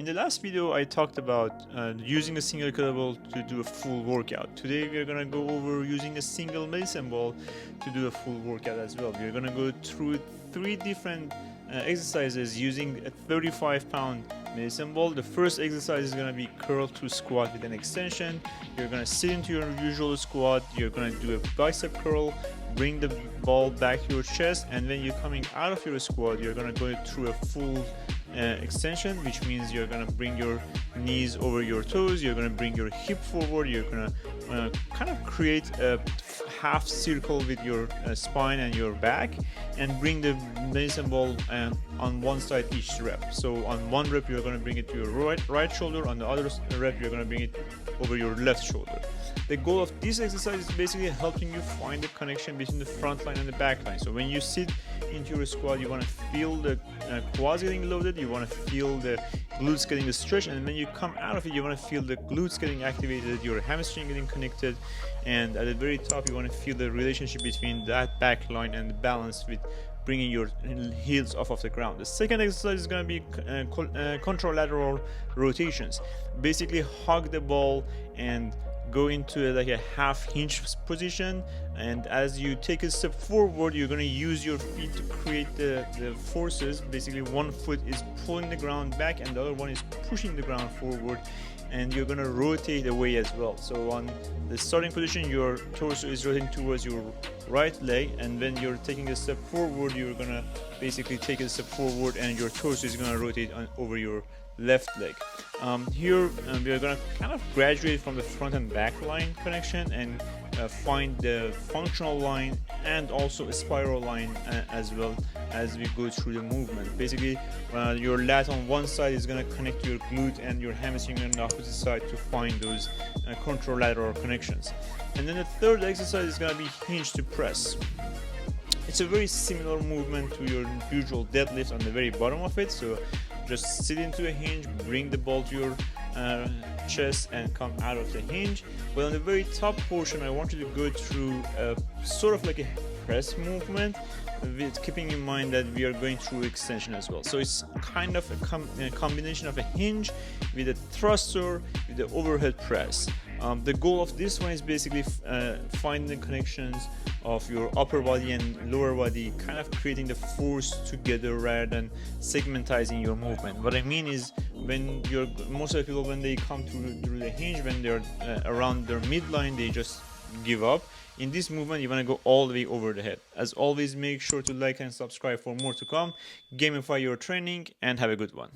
In the last video, I talked about using a single kettlebell to do a full workout. Today, we're gonna go over using a single medicine ball to do a full workout as well. We're gonna go through 3 different exercises using a 35-pound medicine ball. The first exercise is gonna be curl to squat with an extension. You're gonna sit into your usual squat. You're gonna do a bicep curl, bring the ball back to your chest, and when you're coming out of your squat, you're gonna go through a full extension, which means you're gonna bring your knees over your toes, you're gonna bring your hip forward, you're gonna kind of create a half circle with your spine and your back, and bring the medicine ball on one side each rep. So on one rep you're gonna bring it to your right shoulder, on the other rep you're gonna bring it over your left shoulder. The goal of this exercise is basically helping you find the connection between the front line and the back line. So when you sit into your squat, you want to feel the quads getting loaded, you want to feel the glutes getting stretched, and when you come out of it, you want to feel the glutes getting activated, your hamstring getting connected, and at the very top, you want to feel the relationship between that back line and the balance with bringing your heels off of the ground. The second exercise is going to be Contra lateral rotations. Basically, hug the ball and go into like a half hinge position, and as you take a step forward, you're going to use your feet to create the forces. Basically, one foot is pulling the ground back and the other one is pushing the ground forward, and you're going to rotate away as well. So on the starting position, your torso is rotating towards your right leg, and when you're taking a step forward, you're going to basically take a step forward and your torso is going to rotate over your left leg. Here we are going to kind of graduate from the front and back line connection and find the functional line and also a spiral line as well as we go through the movement. Basically, your lat on one side is going to connect to your glute and your hamstring on the opposite side to find those contralateral connections. And then the third exercise is going to be hinge to press. It's a very similar movement to your usual deadlift on the very bottom of it. So just sit into a hinge, bring the ball to your chest and come out of the hinge. But on the very top portion, I want you to go through sort of like a press movement, with keeping in mind that we are going through extension as well. So it's kind of a combination of a hinge with a thruster with the overhead press. The goal of this one is basically finding the connections of your upper body and lower body, kind of creating the force together rather than segmentizing your movement. What I mean is, when most of the people, when they come through the hinge, when they're around their midline, they just give up. In this movement, you want to go all the way over the head. As always, make sure to like and subscribe for more to come. Gamify your training and have a good one.